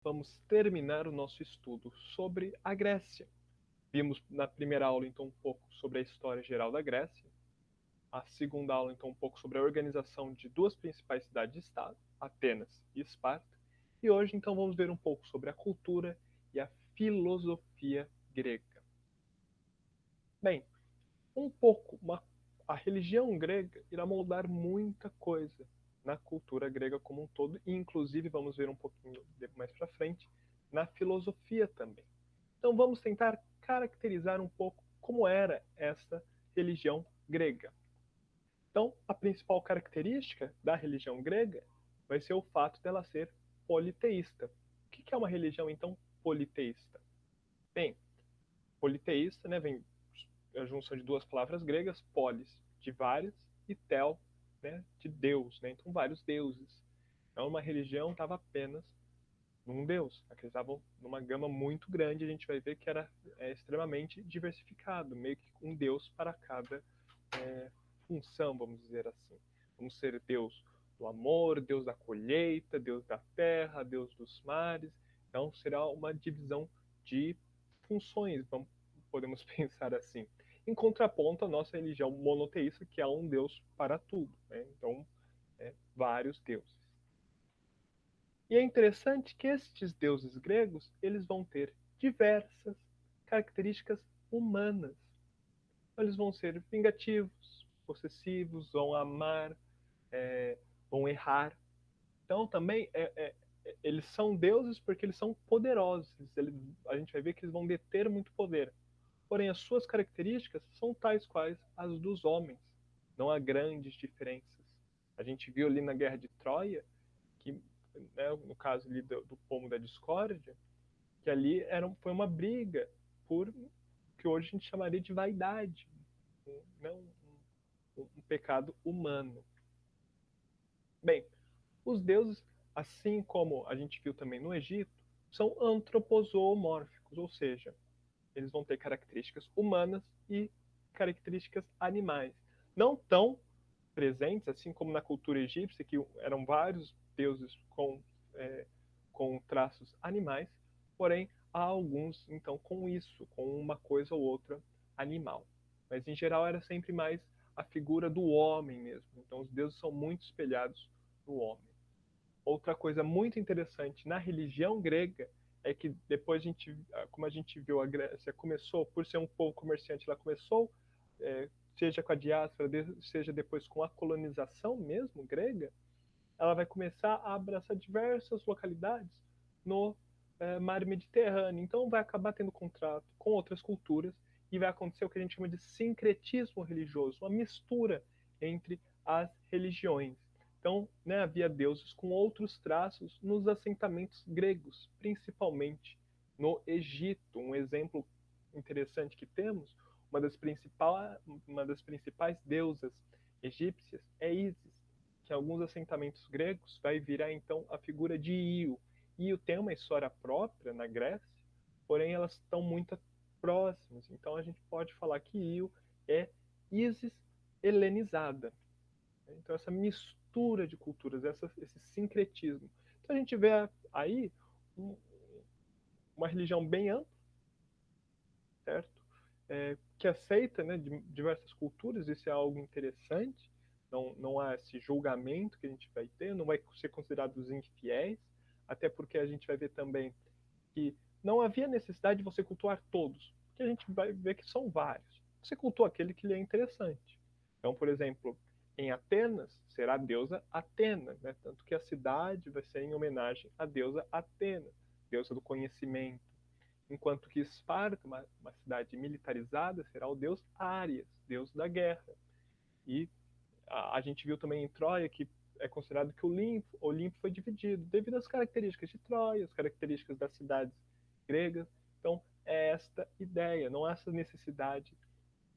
vamos terminar o nosso estudo sobre a Grécia. Vimos na primeira aula, então, um pouco sobre a história geral da Grécia. A segunda aula, então, um pouco sobre a organização de duas principais cidades de Estado, Atenas e Esparta. E hoje, então, vamos ver um pouco sobre a cultura e a filosofia grega. Bem, a religião grega irá moldar muita coisa na cultura grega como um todo, e inclusive vamos ver um pouquinho mais para frente na filosofia também. Então vamos tentar caracterizar um pouco como era essa religião grega. Então, a principal característica da religião grega vai ser o fato dela ser politeísta. O que é uma religião, então, politeísta? Bem, politeísta, né, vem a junção de duas palavras gregas, polis, de vários, e tel, né, de Deus. Né? Então, vários deuses. Então, uma religião estava apenas num Deus. Acreditavam numa gama muito grande, a gente vai ver que era extremamente diversificado, meio que um Deus para cada função, vamos dizer assim. Vamos ser Deus do amor, Deus da colheita, Deus da terra, Deus dos mares. Então, será uma divisão de funções, podemos pensar assim. Em contraponto à nossa religião monoteísta, que é um Deus para tudo. Né? Então, vários deuses. E é interessante que estes deuses gregos, eles vão ter diversas características humanas. Eles vão ser vingativos, possessivos, vão amar, vão errar. Então também eles são deuses porque eles são poderosos. A gente vai ver que eles vão deter muito poder. Porém, as suas características são tais quais as dos homens. Não há grandes diferenças. A gente viu ali na Guerra de Troia que, né, no caso ali do pomo da discórdia, que ali foi uma briga por que hoje a gente chamaria de vaidade, né, um pecado humano. Bem, os deuses, assim como a gente viu também no Egito, são antropozoomórficos, ou seja, eles vão ter características humanas e características animais. Não tão presentes, assim como na cultura egípcia, que eram vários deuses com traços animais, porém há alguns, então, com isso, com uma coisa ou outra animal. Mas, em geral, era sempre mais a figura do homem mesmo. Então, os deuses são muito espelhados no homem. Outra coisa muito interessante na religião grega é que depois como a gente viu, a Grécia começou, por ser um povo comerciante, ela começou, seja com a diáspora, seja depois com a colonização mesmo grega, ela vai começar a abraçar diversas localidades no mar Mediterrâneo. Então vai acabar tendo contrato com outras culturas e vai acontecer o que a gente chama de sincretismo religioso, uma mistura entre as religiões. Então, né, havia deuses com outros traços nos assentamentos gregos, principalmente no Egito. Um exemplo interessante que temos, uma das principais deusas egípcias é Ísis, que em alguns assentamentos gregos vai virar então a figura de Io. Io tem uma história própria na Grécia, porém elas estão muito próximas. Então a gente pode falar que Io é Ísis helenizada. Então essa mistura de culturas, esse sincretismo. Então a gente vê aí uma religião bem ampla, certo? Que aceita, né, diversas culturas, isso é algo interessante. Não há esse julgamento que a gente vai ter, não vai ser considerado os infiéis, até porque a gente vai ver também que não havia necessidade de você cultuar todos, porque a gente vai ver que são vários. Você cultua aquele que lhe é interessante. Então, por exemplo, em Atenas será a deusa Atena, né? Tanto que a cidade vai ser em homenagem à deusa Atena, deusa do conhecimento. Enquanto que Esparta, uma cidade militarizada, será o deus Áries, deus da guerra. E a gente viu também em Troia que é considerado que o Olimpo foi dividido devido às características de Troia, as características das cidades gregas. Então, é esta ideia, não há essa necessidade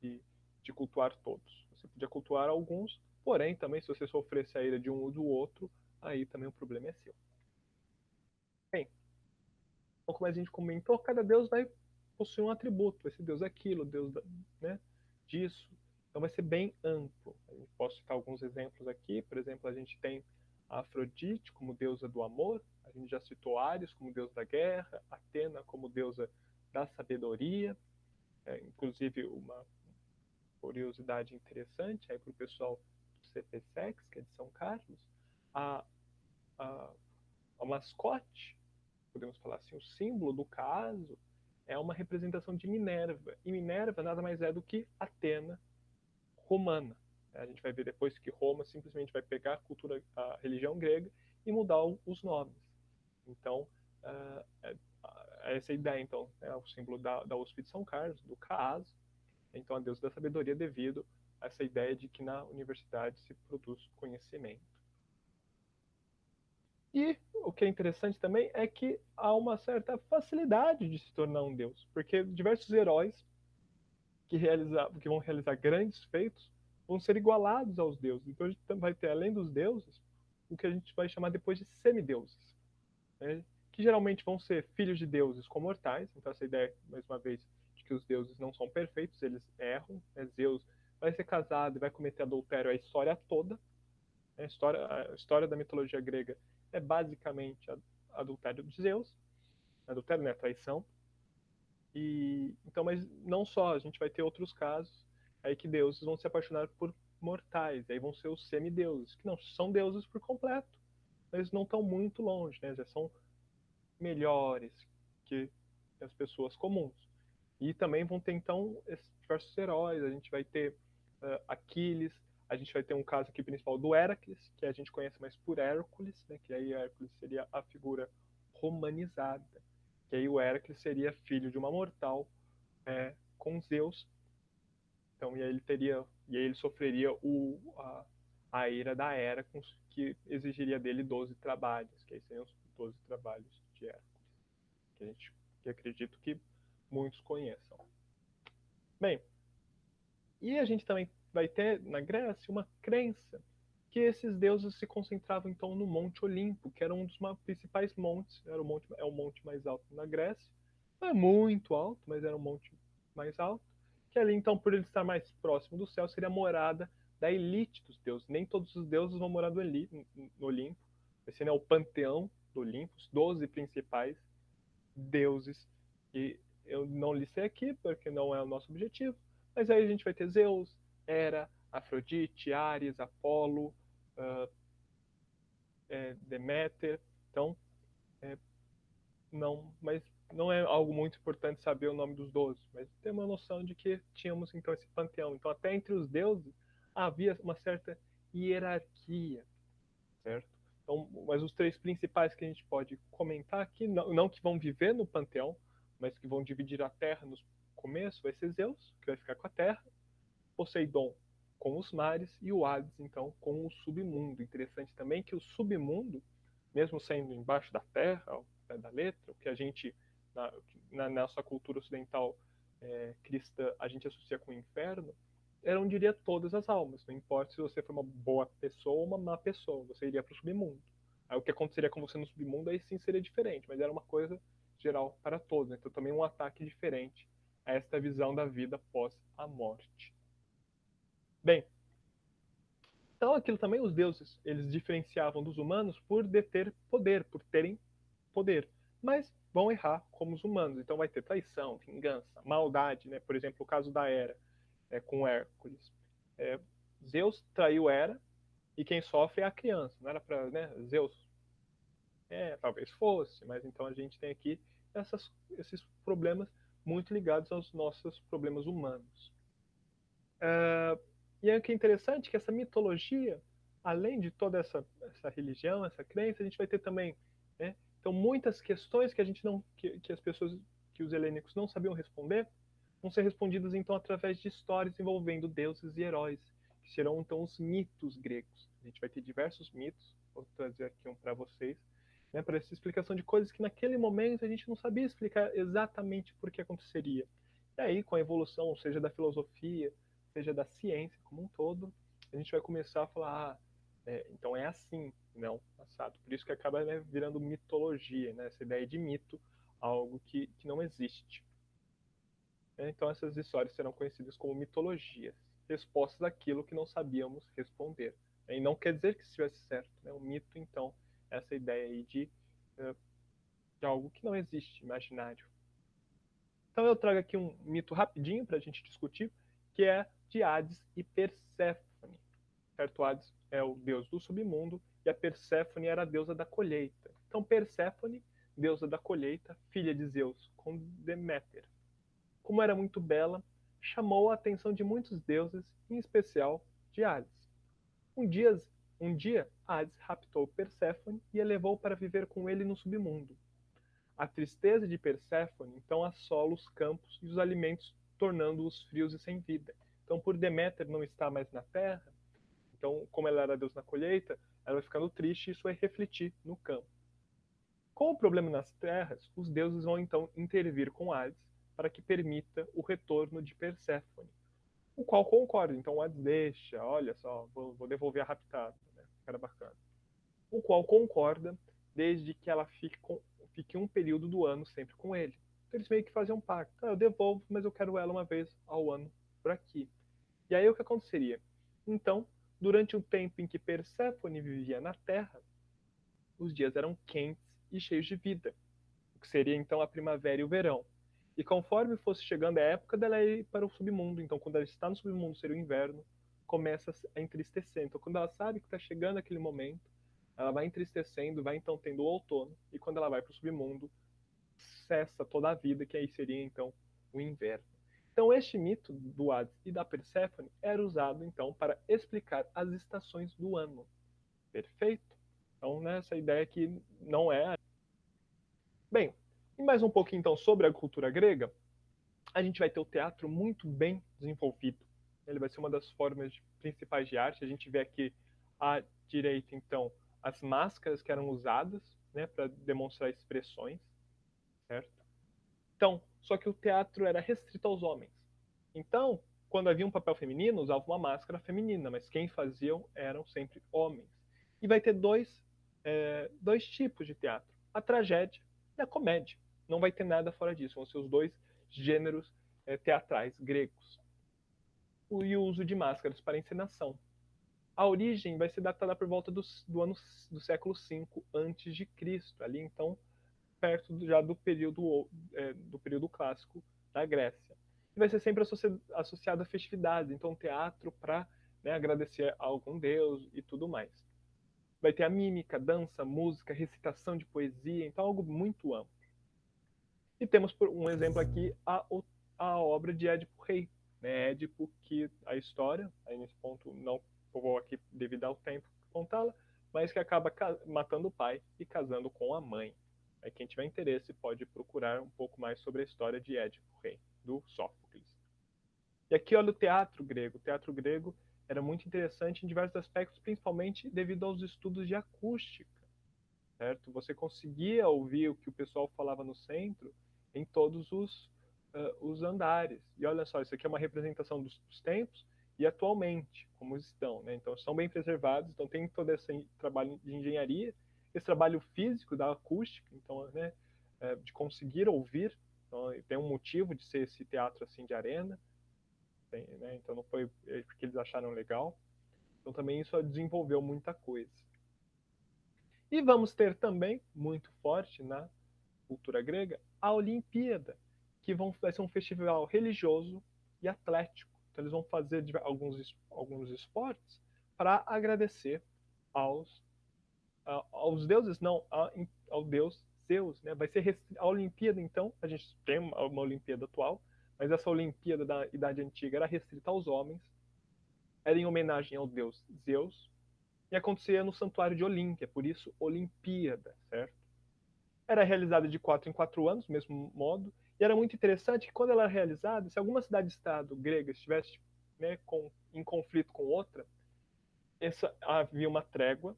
de, de cultuar todos. Você podia cultuar alguns, porém, também, se você sofresse a ira de um ou do outro, aí também o problema é seu. Bem, então, como a gente comentou, cada deus vai possuir um atributo. Esse deus é aquilo, deus né, disso. Então vai ser bem amplo. Eu posso citar alguns exemplos aqui. Por exemplo, a gente tem a Afrodite como deusa do amor, a gente já citou Ares como deus da guerra, Atena como deusa da sabedoria, inclusive uma curiosidade interessante aí para o pessoal do CPSEX, que é de São Carlos, a, a, a mascote, podemos falar assim, o símbolo do caso é uma representação de Minerva. E Minerva nada mais é do que Atena romana. A gente vai ver depois que Roma simplesmente vai pegar a religião grega e mudar os nomes. Então, essa ideia, então, é o símbolo da USP de São Carlos, do caso. Então, a deusa da sabedoria devido a essa ideia de que na universidade se produz conhecimento. E o que é interessante também é que há uma certa facilidade de se tornar um deus, porque diversos heróis que vão realizar grandes feitos vão ser igualados aos deuses. Então a gente vai ter, além dos deuses, o que a gente vai chamar depois de semideuses, né? Que geralmente vão ser filhos de deuses com mortais. Então essa ideia, mais uma vez, de que os deuses não são perfeitos, eles erram. Né? Zeus vai ser casado e vai cometer adultério a história toda. A história da mitologia grega é basicamente adultério de Zeus, adultério, né, traição. E então, mas não só, a gente vai ter outros casos aí que deuses vão se apaixonar por mortais, aí vão ser os semideuses, que não são deuses por completo, mas não estão muito longe, né? Já são melhores que as pessoas comuns. E também vão ter então diversos heróis, a gente vai ter Aquiles, a gente vai ter um caso aqui principal do Héracles, que a gente conhece mais por Hércules, né? Que aí Hércules seria a figura romanizada, que aí o Hércules seria filho de uma mortal com Zeus. Então, e aí ele sofreria a ira da Hera, que exigiria dele 12 trabalhos, que aí seriam os 12 trabalhos de Hércules, que acredito que muitos conheçam. Bem, e a gente também vai ter na Grécia uma crença que esses deuses se concentravam então no Monte Olimpo, que era um dos principais montes, é o monte mais alto na Grécia. Não é muito alto, mas era um monte mais alto. Que ali então, por ele estar mais próximo do céu, seria a morada da elite dos deuses. Nem todos os deuses vão morar no Olimpo. Esse é o panteão do Olimpo, os 12 principais deuses. E eu não listei aqui, porque não é o nosso objetivo. Mas aí a gente vai ter Zeus, Hera, Afrodite, Ares, Apolo, uh, Deméter. Então, mas não é algo muito importante saber o nome dos 12, mas ter uma noção de que tínhamos então esse panteão. Então, até entre os deuses havia uma certa hierarquia, certo? Então, mas os três principais que a gente pode comentar aqui, não que vão viver no panteão, mas que vão dividir a terra no começo, vai ser Zeus, que vai ficar com a terra, Poseidon com os mares e o Hades, então, com o submundo. Interessante também que o submundo, mesmo sendo embaixo da terra, ao pé da letra, o que a gente, na nossa cultura ocidental cristã, a gente associa com o inferno, eram, diria, todas as almas. Não importa se você for uma boa pessoa ou uma má pessoa, você iria para o submundo. Aí o que aconteceria com você no submundo, aí sim seria diferente, mas era uma coisa geral para todos. Né? Então também um ataque diferente a esta visão da vida após a morte. Bem, então aquilo também os deuses, eles diferenciavam dos humanos por deter poder, por terem poder. Mas vão errar como os humanos. Então vai ter traição, vingança, maldade, né? Por exemplo, o caso da Hera com Hércules. Zeus traiu Hera e quem sofre é a criança. Não era para, né? Zeus. Talvez fosse, mas então a gente tem aqui esses problemas muito ligados aos nossos problemas humanos. E é que é interessante que essa mitologia, além de toda essa religião, essa crença, a gente vai ter também, né? Então muitas questões que a gente não, que as pessoas, que os helênicos não sabiam responder, vão ser respondidas então através de histórias envolvendo deuses e heróis, que serão então os mitos gregos. A gente vai ter diversos mitos, vou trazer aqui um para vocês, né, para essa explicação de coisas que naquele momento a gente não sabia explicar exatamente por que aconteceria. E aí, com a evolução, seja da filosofia, seja da ciência como um todo, a gente vai começar a falar, então é assim, não assado. Por isso que acaba, né, virando mitologia, né, essa ideia de mito, algo que não existe. Então essas histórias serão conhecidas como mitologias, respostas àquilo que não sabíamos responder E não quer dizer que estivesse certo. Né? O mito, então, é essa ideia aí de algo que não existe, imaginário. Então eu trago aqui um mito rapidinho para a gente discutir, que é de Hades e Perséfone. Certo? Hades é o deus do submundo e a Perséfone era a deusa da colheita. Então Perséfone, deusa da colheita, filha de Zeus com Deméter, como era muito bela, chamou a atenção de muitos deuses, em especial de Hades. Um dia, um dia Hades raptou Perséfone e a levou para viver com ele no submundo. A tristeza de Perséfone então assola os campos e os alimentos, tornando-os frios e sem vida. Então, por Deméter não estar mais na terra, então, como ela era deus na colheita, ela vai ficando triste e isso vai refletir no campo. Com o problema nas terras, os deuses vão então intervir com Hades para que permita o retorno de Perséfone, o qual concorda. Então Hades deixa, olha só, vou devolver a raptada, né? Era bacana. O qual concorda desde que ela fique um período do ano sempre com ele. Então eles meio que fazem um pacto. Eu devolvo, mas eu quero ela uma vez ao ano por aqui. E aí o que aconteceria? Então, durante o tempo em que Perséfone vivia na Terra, os dias eram quentes e cheios de vida, o que seria então a primavera e o verão. E conforme fosse chegando a época dela ir para o submundo, então quando ela está no submundo seria o inverno, começa a entristecer. Então quando ela sabe que está chegando aquele momento, ela vai entristecendo, vai então tendo o outono, e quando ela vai para o submundo, cessa toda a vida, que aí seria então o inverno. Então este mito do Hades e da Perséfone era usado então para explicar as estações do ano. Perfeito? Então, né, essa ideia que não é. Bem, e mais um pouquinho então sobre a cultura grega, a gente vai ter o teatro muito bem desenvolvido. Ele vai ser uma das formas principais de arte. A gente vê aqui à direita, então, as máscaras que eram usadas, né, para demonstrar expressões, certo? Então, só que o teatro era restrito aos homens. Então, quando havia um papel feminino, usava uma máscara feminina, mas quem faziam eram sempre homens. E vai ter dois tipos de teatro: a tragédia e a comédia. Não vai ter nada fora disso, vão ser os dois gêneros teatrais gregos. E o uso de máscaras para encenação. A origem vai ser datada por volta do século V antes de Cristo, ali então perto já do período clássico da Grécia. E vai ser sempre associado a festividades, então teatro para, né, agradecer a algum deus e tudo mais. Vai ter a mímica, dança, música, recitação de poesia, então algo muito amplo. E temos por um exemplo aqui a obra de Édipo Rei, né? Édipo, que a história, aí nesse ponto não vou aqui devido ao tempo contá-la, mas que acaba matando o pai e casando com a mãe. Aí quem tiver interesse pode procurar um pouco mais sobre a história de Édipo Rei, do Sófocles. E aqui olha o teatro grego. O teatro grego era muito interessante em diversos aspectos, principalmente devido aos estudos de acústica, certo? Você conseguia ouvir o que o pessoal falava no centro em todos os andares. E olha só, isso aqui é uma representação dos tempos e atualmente, como estão. Né? Então, são bem preservados, então tem todo esse trabalho de engenharia, esse trabalho físico da acústica, então, né, de conseguir ouvir. Então, tem um motivo de ser esse teatro assim de arena, né? Então não foi porque eles acharam legal. Então também isso desenvolveu muita coisa. E vamos ter também, muito forte na cultura grega, a Olimpíada, que vai ser um festival religioso e atlético. Então eles vão fazer alguns esportes para agradecer aos deuses, não, ao deus Zeus. Né? Vai ser a Olimpíada, então, a gente tem uma Olimpíada atual, mas essa Olimpíada da Idade Antiga era restrita aos homens, era em homenagem ao deus Zeus, e acontecia no Santuário de Olímpia, por isso Olimpíada, certo? Era realizada de 4 em 4 anos, do mesmo modo, e era muito interessante que quando ela era realizada, se alguma cidade-estado grega estivesse, né, em conflito com outra, havia uma trégua,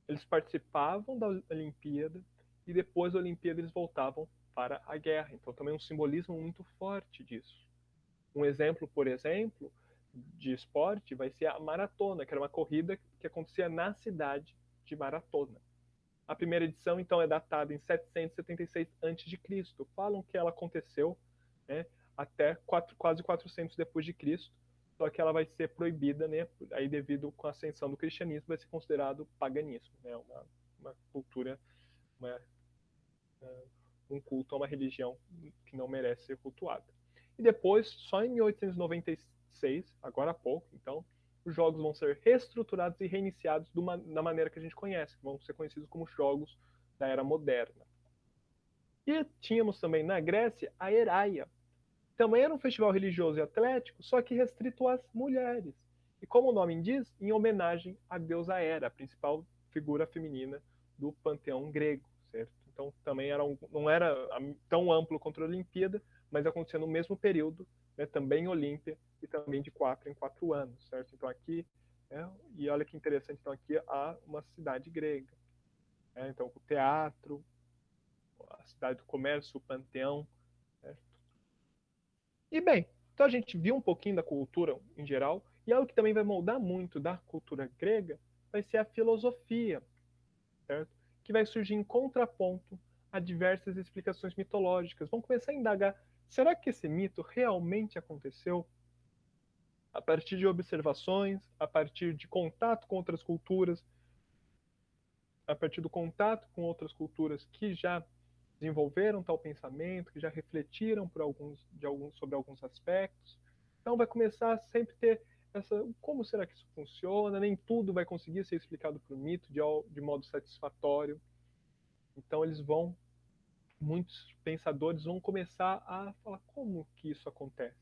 eles participavam da Olimpíada e depois da Olimpíada eles voltavam para a guerra. Então também um simbolismo muito forte disso. Um exemplo, por exemplo, de esporte vai ser a maratona, que era uma corrida que acontecia na cidade de Maratona. A primeira edição, então, é datada em 776 a.C. Falam que ela aconteceu, né, até quase 400 depois de Cristo, só que ela vai ser proibida, né? Aí devido com a ascensão do cristianismo vai ser considerado paganismo, né? Uma cultura, uma, um culto a uma religião que não merece ser cultuada. E depois, só em 1896, agora há pouco, então, os jogos vão ser reestruturados e reiniciados da maneira que a gente conhece, que vão ser conhecidos como jogos da era moderna. E tínhamos também na Grécia a Heraia. Também era um festival religioso e atlético, só que restrito às mulheres. E como o nome diz, em homenagem à deusa Hera, a principal figura feminina do panteão grego, certo? Então também não era tão amplo quanto a Olimpíada, mas acontecia no mesmo período, né, também em Olímpia e também de 4 em 4 anos, certo? Então aqui, e olha que interessante, então aqui há uma cidade grega. Então o teatro, a cidade do comércio, o panteão, certo? E bem, então a gente viu um pouquinho da cultura em geral, e algo que também vai moldar muito da cultura grega vai ser a filosofia, certo? Que vai surgir em contraponto a diversas explicações mitológicas. Vamos começar a indagar, será que esse mito realmente aconteceu? A partir de observações, a partir de contato com outras culturas, a partir do contato com outras culturas que já desenvolveram tal pensamento, que já refletiram sobre alguns aspectos. Então vai começar a sempre ter como será que isso funciona? Nem tudo vai conseguir ser explicado por mito de modo satisfatório. Então muitos pensadores vão começar a falar como que isso acontece.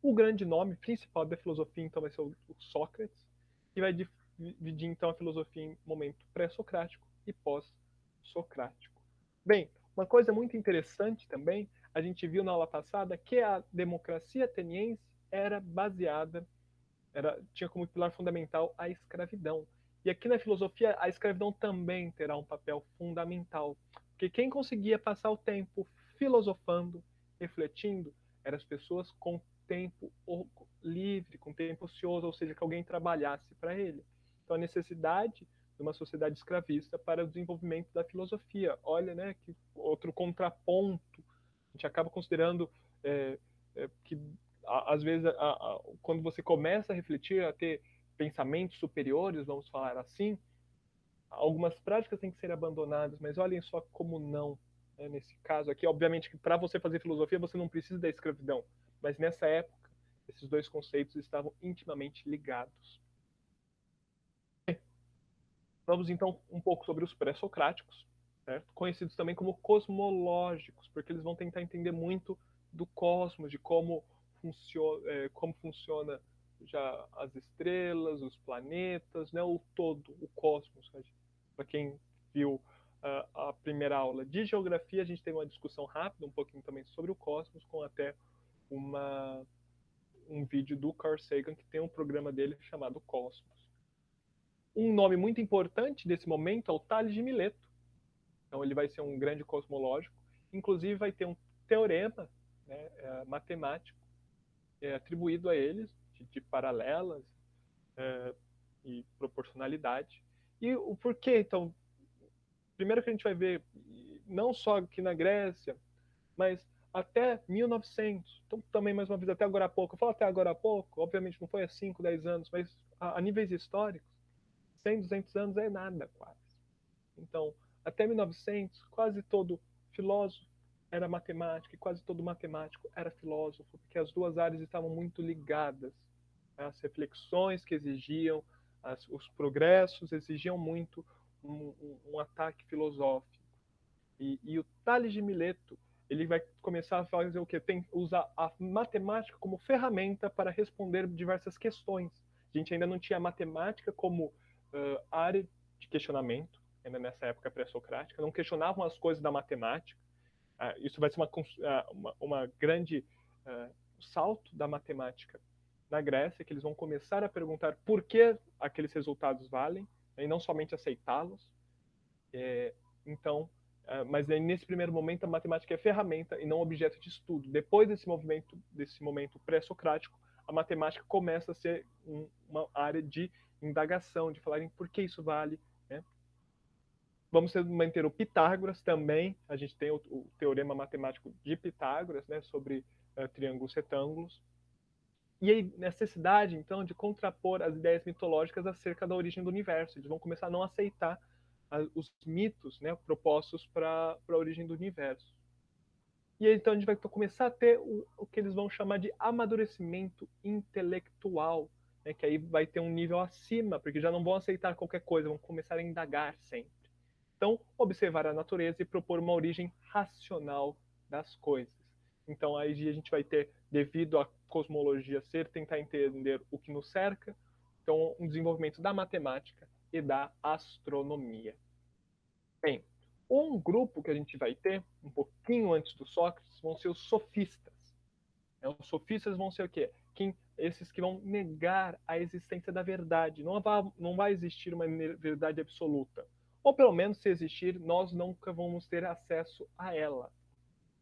O grande nome principal da filosofia então vai ser o Sócrates, que vai dividir então a filosofia em momento pré-socrático e pós-socrático. Bem, uma coisa muito interessante também, a gente viu na aula passada que a democracia ateniense era baseada, tinha como pilar fundamental a escravidão. E aqui na filosofia, a escravidão também terá um papel fundamental. Porque quem conseguia passar o tempo filosofando, refletindo, eram as pessoas com tempo livre, com tempo ocioso, ou seja, que alguém trabalhasse para ele. Então, a necessidade de uma sociedade escravista para o desenvolvimento da filosofia. Olha, né, que outro contraponto. A gente acaba considerando que, às vezes, quando você começa a refletir, a ter pensamentos superiores, vamos falar assim, algumas práticas têm que ser abandonadas, mas olhem só como não. Né, nesse caso aqui, obviamente que para você fazer filosofia você não precisa da escravidão, mas nessa época esses dois conceitos estavam intimamente ligados. Vamos então um pouco sobre os pré-socráticos, certo? Conhecidos também como cosmológicos, porque eles vão tentar entender muito do cosmos, de como funciona já as estrelas, os planetas, né? O todo, o cosmos. Para quem viu a primeira aula de geografia, a gente teve uma discussão rápida, um pouquinho também sobre o cosmos, com até um vídeo do Carl Sagan, que tem um programa dele chamado Cosmos. Um nome muito importante desse momento é o Tales de Mileto. Então ele vai ser um grande cosmológico. Inclusive vai ter um teorema, né, matemático atribuído a eles, de paralelas e proporcionalidade. E o porquê, então, primeiro que a gente vai ver, não só aqui na Grécia, mas até 1900, então também mais uma vez até agora há pouco, eu falo até agora há pouco, obviamente não foi há 5, 10 anos, mas a níveis históricos, 100, 200 anos é nada quase. Então, até 1900, quase todo filósofo era matemático e quase todo matemático era filósofo, porque as duas áreas estavam muito ligadas. As reflexões que exigiam, os progressos exigiam muito um ataque filosófico. E o Tales de Mileto, ele vai começar a fazer o quê? Usar a matemática como ferramenta para responder diversas questões. A gente ainda não tinha a matemática como área de questionamento, ainda nessa época pré-socrática, não questionavam as coisas da matemática. Isso vai ser uma grande salto da matemática na Grécia, que eles vão começar a perguntar por que aqueles resultados valem, né, e não somente aceitá-los. Então, mas nesse primeiro momento a matemática é ferramenta e não objeto de estudo. Depois desse momento pré-socrático, a matemática começa a ser uma área de indagação, de falarem por que isso vale. Né? Vamos manter o Pitágoras também. A gente tem o teorema matemático de Pitágoras, né, sobre triângulos retângulos. E a necessidade, então, de contrapor as ideias mitológicas acerca da origem do universo. Eles vão começar a não aceitar os mitos, né, propostos para a origem do universo. E aí, então a gente vai começar a ter o que eles vão chamar de amadurecimento intelectual, né, que aí vai ter um nível acima, porque já não vão aceitar qualquer coisa, vão começar a indagar sempre. Então, observar a natureza e propor uma origem racional das coisas. Então, aí a gente vai ter, devido à cosmologia ser, tentar entender o que nos cerca, então, um desenvolvimento da matemática e da astronomia. Bem, um grupo que a gente vai ter, um pouquinho antes do Sócrates, vão ser os sofistas. Os sofistas vão ser o quê? Esses que vão negar a existência da verdade. Não vai existir uma verdade absoluta. Ou pelo menos, se existir, nós nunca vamos ter acesso a ela.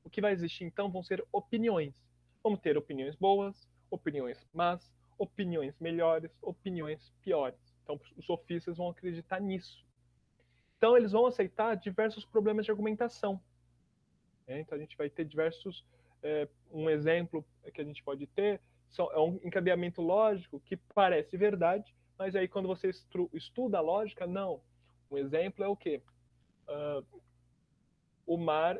O que vai existir, então, vão ser opiniões. Vamos ter opiniões boas, opiniões más, opiniões melhores, opiniões piores. Então, os sofistas vão acreditar nisso. Então, eles vão aceitar diversos problemas de argumentação. Então, a gente vai ter diversos. Um exemplo que a gente pode ter é um encadeamento lógico que parece verdade, mas aí quando você estuda a lógica, não. Um exemplo é o quê? O mar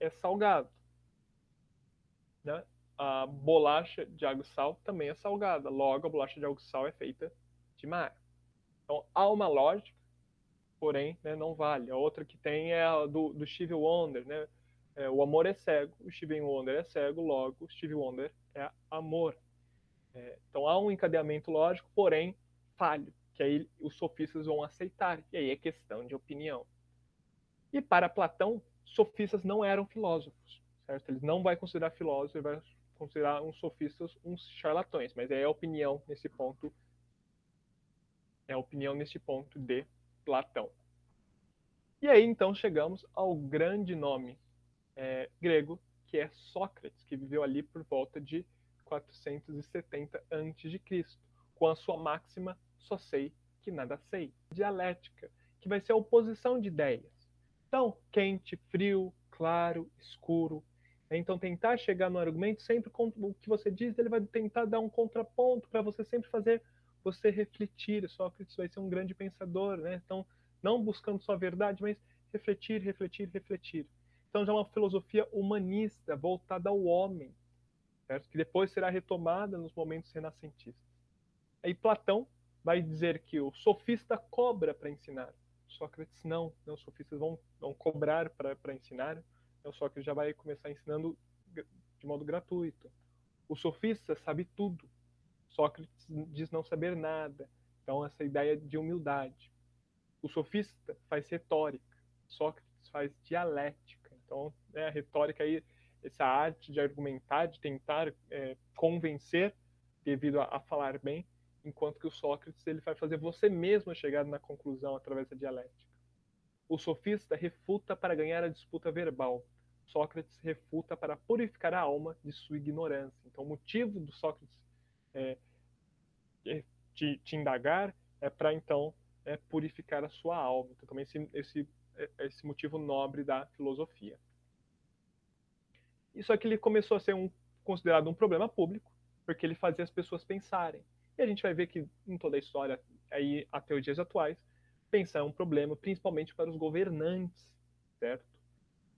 é salgado. Né? A bolacha de água e sal também é salgada. Logo, a bolacha de água e sal é feita de mar. Então, há uma lógica, porém, né, não vale. A outra que tem é a do Stevie Wonder, né? O amor é cego, o Stevie Wonder é cego, logo, o Stevie Wonder é amor. Então, há um encadeamento lógico, porém, falho, que aí os sofistas vão aceitar, e aí é questão de opinião. E para Platão, sofistas não eram filósofos, certo? Ele não vai considerar filósofos, ele vai considerar uns sofistas uns charlatões, mas é a opinião nesse ponto, de Platão. E aí então chegamos ao grande nome grego, que é Sócrates, que viveu ali por volta de 470 a.C., com a sua máxima só sei que nada sei. Dialética, que vai ser a oposição de ideias. Então, quente, frio, claro, escuro. Então, tentar chegar no argumento sempre com o que você diz, ele vai tentar dar um contraponto para você sempre fazer você refletir. Sócrates vai ser um grande pensador, né? Então, não buscando só a verdade, mas refletir, refletir, refletir. Então, já é uma filosofia humanista voltada ao homem, certo? Que depois será retomada nos momentos renascentistas. Aí Platão vai dizer que o sofista cobra para ensinar. Sócrates não, os sofistas vão cobrar para ensinar. Então, Sócrates já vai começar ensinando de modo gratuito. O sofista sabe tudo. Sócrates diz não saber nada. Então, essa ideia de humildade. O sofista faz retórica. Sócrates faz dialética. Então, a retórica aí, essa arte de argumentar, de tentar convencer devido a falar bem, enquanto que o Sócrates ele vai fazer você mesmo chegar na conclusão através da dialética. O sofista refuta para ganhar a disputa verbal. Sócrates refuta para purificar a alma de sua ignorância. Então, o motivo do Sócrates é, te indagar é para então purificar a sua alma. Então, também esse motivo nobre da filosofia. Isso aqui ele começou a ser considerado um problema público, porque ele fazia as pessoas pensarem. E a gente vai ver que em toda a história, aí até os dias atuais, pensar é um problema, principalmente para os governantes, certo?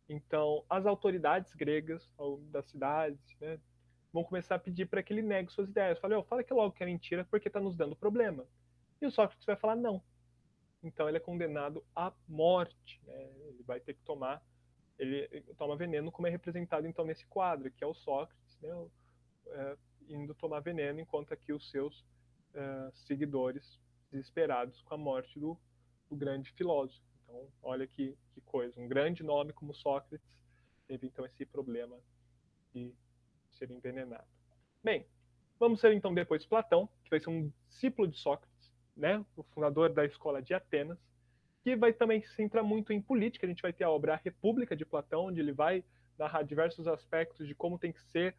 Então, as autoridades gregas das cidades, né, vão começar a pedir para que ele negue suas ideias. Fala que logo que é mentira, porque está nos dando problema. E o Sócrates vai falar não. Então ele é condenado à morte. Né? Ele vai ter que ele toma veneno, como é representado então nesse quadro, que é o Sócrates, né, indo tomar veneno, enquanto aqui os seus seguidores desesperados com a morte do grande filósofo. Então, olha que coisa. Um grande nome como Sócrates teve então esse problema de ser envenenado. Bem, vamos ser então depois Platão, que vai ser um discípulo de Sócrates, né, o fundador da escola de Atenas, que vai também se centrar muito em política. A gente vai ter a obra A República de Platão, onde ele vai narrar diversos aspectos de como tem que ser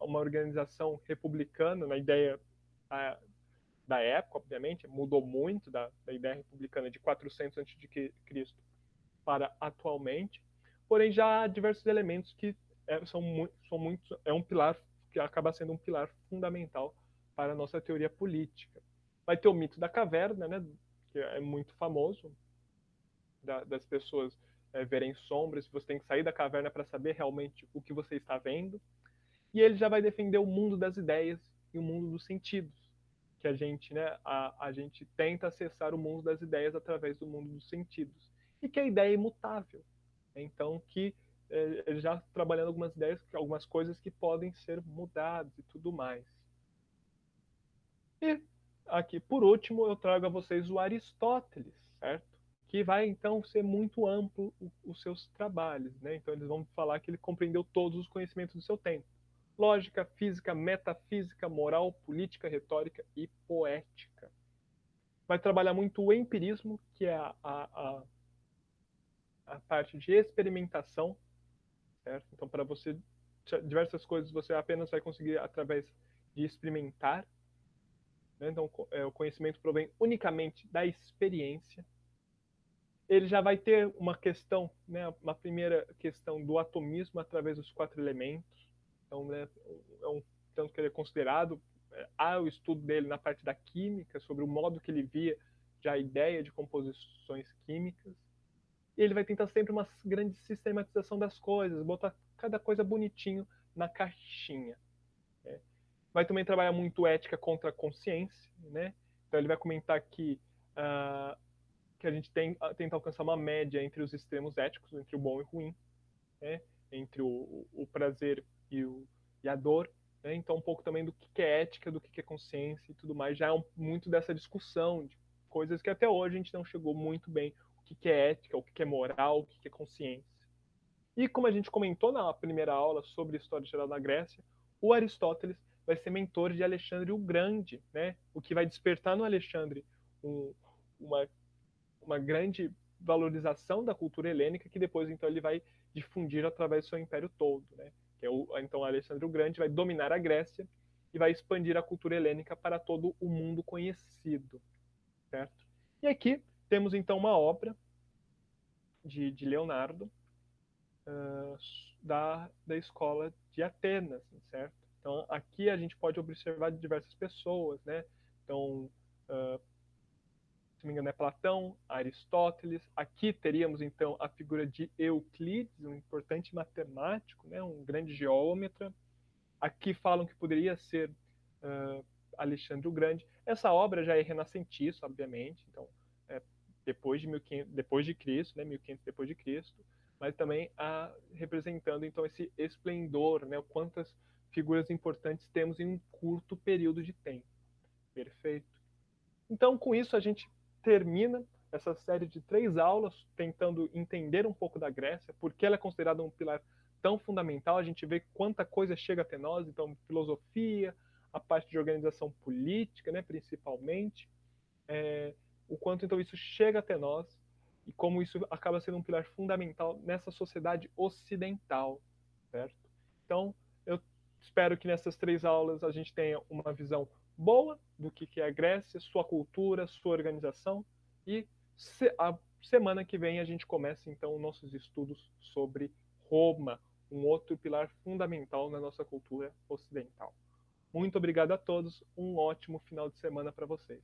uma organização republicana, na ideia da época, obviamente, mudou muito da ideia republicana de 400 a.C. para atualmente, porém já há diversos elementos que é um pilar que acaba sendo um pilar fundamental para a nossa teoria política. Vai ter o mito da caverna, né, que é muito famoso, das pessoas verem sombras, você tem que sair da caverna para saber realmente o que você está vendo. E ele já vai defender o mundo das ideias e o mundo dos sentidos, que a gente, né, a gente tenta acessar o mundo das ideias através do mundo dos sentidos, e que a ideia é imutável. Então, que ele já trabalhando algumas ideias, algumas coisas que podem ser mudadas e tudo mais. E aqui, por último, eu trago a vocês o Aristóteles, certo? Que vai então ser muito amplo os seus trabalhos, né? Então eles vão falar que ele compreendeu todos os conhecimentos do seu tempo: lógica, física, metafísica, moral, política, retórica e poética. Vai trabalhar muito o empirismo, que é a parte de experimentação, certo? Então, para você, diversas coisas você apenas vai conseguir através de experimentar, né? Então, o conhecimento provém unicamente da experiência. Ele já vai ter uma questão, né, uma primeira questão do atomismo através dos 4 elementos. Então, né, é um tanto que ele é considerado, há o estudo dele na parte da química, sobre o modo que ele via já a ideia de composições químicas. E ele vai tentar sempre uma grande sistematização das coisas, botar cada coisa bonitinho na caixinha. Né? Vai também trabalhar muito ética contra a consciência, né? Então ele vai comentar que a gente tenta alcançar uma média entre os extremos éticos, entre o bom e o ruim, né? Entre o prazer e a dor. Né? Então, um pouco também do que é ética, do que é consciência e tudo mais. Já é muito dessa discussão de coisas que até hoje a gente não chegou muito bem. O que é ética, o que é moral, o que é consciência. E como a gente comentou na primeira aula sobre história geral da Grécia, o Aristóteles vai ser mentor de Alexandre o Grande, né? O que vai despertar no Alexandre uma uma grande valorização da cultura helênica, que depois então ele vai difundir através do seu império todo, né? Que é então Alexandre o Grande vai dominar a Grécia e vai expandir a cultura helênica para todo o mundo conhecido, certo? E aqui temos então uma obra de Leonardo da escola de Atenas, certo? Então aqui a gente pode observar diversas pessoas, né? Então se não me engano, é Platão, Aristóteles. Aqui teríamos, então, a figura de Euclides, um importante matemático, né, um grande geômetra. Aqui falam que poderia ser Alexandre o Grande. Essa obra já é renascentista, obviamente, então, depois de 1500, depois de Cristo, né, 1500 depois de Cristo, mas também representando, então, esse esplendor, né, quantas figuras importantes temos em um curto período de tempo. Perfeito? Então, com isso, a gente termina essa série de 3 aulas tentando entender um pouco da Grécia, porque ela é considerada um pilar tão fundamental. A gente vê quanta coisa chega até nós, então, filosofia, a parte de organização política, né, principalmente, o quanto então isso chega até nós e como isso acaba sendo um pilar fundamental nessa sociedade ocidental, certo? Então, eu espero que nessas 3 aulas a gente tenha uma visão boa do que é a Grécia, sua cultura, sua organização, e a semana que vem a gente começa então nossos estudos sobre Roma, um outro pilar fundamental na nossa cultura ocidental. Muito obrigado a todos, um ótimo final de semana para vocês.